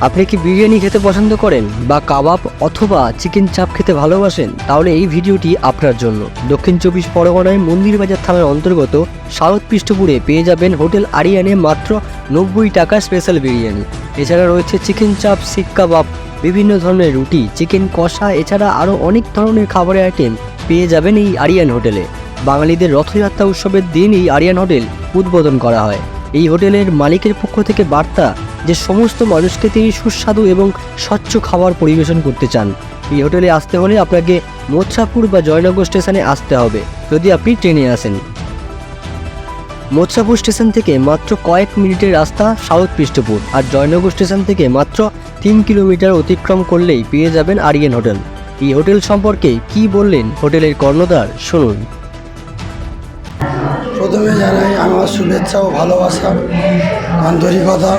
আপনি কি বিরিয়ানি খেতে পছন্দ করেন বা কাবাব অথবা চিকেন চাপ খেতে ভালোবাসেন? তাহলে এই ভিডিওটি আপনার জন্য। দক্ষিণ 24 পরগনায় মন্দিরবাজার থানার অন্তর্গত সাউথ পৃষ্ঠপুরে পেয়ে যাবেন হোটেল আরিয়ানে মাত্র 90 টাকা স্পেশাল বিরিয়ানি। এছাড়া রয়েছে চিকেন চাপ, শিক কাবাব, বিভিন্ন ধরনের রুটি, চিকেন কষা, এছাড়া আরও অনেক ধরনের খাবারের আইটেম পেয়ে যাবেন এই আরিয়ান হোটেলে। বাঙালিদের রথযাত্রা উৎসবের দিন এই আরিয়ান হোটেল উদ্বোধন করা হয়। এই হোটেলের মালিকের পক্ষ থেকে বার্তা যে সমস্ত মানুষকে তিনি সুস্বাদু এবং স্বচ্ছ খাবার পরিবেশন করতে চান। এই হোটেলে আসতে হলে আপনাকে মোছাপুর বা জয়নগর স্টেশনে আসতে হবে যদি আপনি ট্রেনে আসেন। মোছাপুর স্টেশন থেকে মাত্র কয়েক মিনিটের রাস্তা সাউথ পৃষ্ঠপুর, আর জয়নগর স্টেশন থেকে মাত্র 3 কিলোমিটার অতিক্রম করলেই পেয়ে যাবেন আরিয়ান হোটেল। এই হোটেল সম্পর্কে কি বললেন হোটেলের কর্ণধার, শুনুন। প্রথমে জানাই আমার শুভেচ্ছা ও ভালোবাসা, আন্তরিকতা।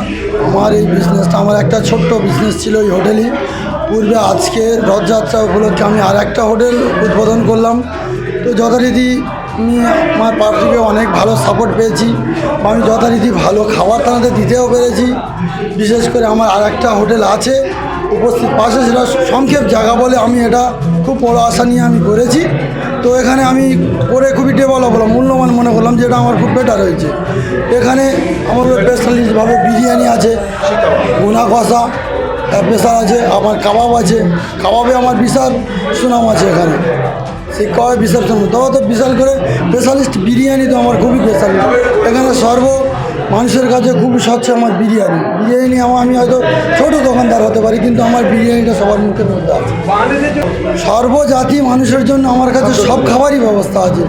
আমার এই বিজনেসটা, আমার একটা ছোট্ট বিজনেস ছিল এই হোটেলই। পূর্বে আজকে রথযাত্রা উপলক্ষে আমি আর একটা হোটেল উদ্বোধন করলাম। তো যথারীতি আমি আমার পার্টিকে অনেক ভালো সাপোর্ট পেয়েছি, আমি যথারীতি ভালো খাবার তাদের দিতেও পেরেছি। বিশেষ করে আমার আর একটা হোটেল আছে উপস্থিত পাশে, সেটা সংক্ষেপ জায়গা বলে আমি এটা খুব বড় আশা নিয়ে আমি করেছি। তো এখানে আমি করে খুবই ডেভেলপ হলাম, মূল্যবান মনে করলাম যে এটা আমার খুব বেটার হয়েছে। এখানে আমার স্পেশালিস্টভাবে বিরিয়ানি আছে, ভুনা কষা স্পেশাল আছে, আমার কাবাব আছে। কাবাবে আমার বিশাল সুনাম আছে এখানে, সেই কাবাবে বিশাল সুনাম। তবে তো বিশাল করে স্পেশালিস্ট বিরিয়ানি তো আমার খুবই স্পেশালিস্ট। এখানে মানুষের কাছে খুবই স্বচ্ছ আমার বিরিয়ানি। আমি হয়তো ছোটো দোকানদার হতে পারি, কিন্তু আমার বিরিয়ানিটা সবার মুখের মধ্যে আছে। সর্বজাতি মানুষের জন্য আমার কাছে সব খাবারই ব্যবস্থা আছে।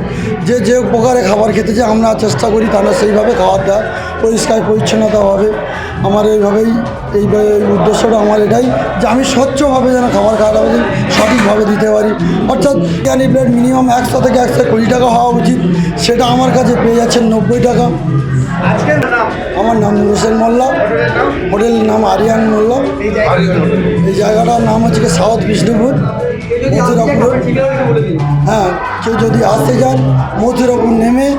যে প্রকারে খাবার খেতে চায় আমরা চেষ্টা করি তারা সেইভাবে খাবার দেয়, পরিষ্কার পরিচ্ছন্নতাভাবে। আমার এই উদ্দেশ্যটা আমার এটাই যে আমি স্বচ্ছভাবে যেন খাবার খাওয়াটা সঠিকভাবে দিতে পারি। অর্থাৎ বিরিয়ানি প্লেট মিনিমাম 100 থেকে 120 টাকা হওয়া উচিত, সেটা আমার কাছে পেয়ে যাচ্ছেন 90 টাকা। আমার নাম হোসেন মোল্লা, হোটেলের নাম আরিয়ান মোল্লা। এই জায়গাটার নাম হচ্ছে সাউথ বিষ্ণুপুর, মথুরাপুর। হ্যাঁ, কেউ যদি আসতে চান মথুরাপুর নেমে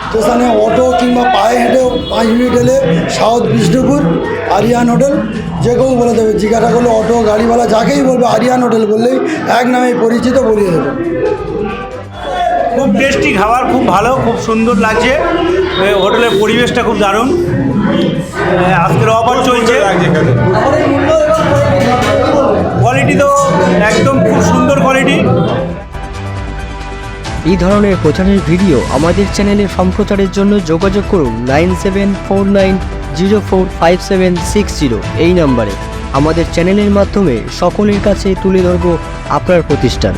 স্টেশনে অটো কিংবা পায়ে হেঁটেও 5 মিনিট এলে সাউথ বিষ্ণুপুর আরিয়ান হোটেল যে কেউ বলে দেবে। জিজ্ঞাসা করলে অটো গাড়িওয়ালা যাকেই বলবে আরিয়ান হোটেল বললেই এক নামে পরিচিত বলিয়ে দেবে। খুব টেস্টি খাবার, খুব ভালো, খুব সুন্দর লাগছে। হোটেলের পরিবেশটা খুব দারুণ। আজকের অফার চলছে, কোয়ালিটি তো একদম খুব সুন্দর কোয়ালিটি। এই ধরনের প্রচারের ভিডিও আমাদের চ্যানেলে সম্প্রচারের জন্য যোগাযোগ করুন 9749045760 এই নম্বরে। আমাদের চ্যানেলের মাধ্যমে সকলের কাছে তুলে ধরব আপনার প্রতিষ্ঠান।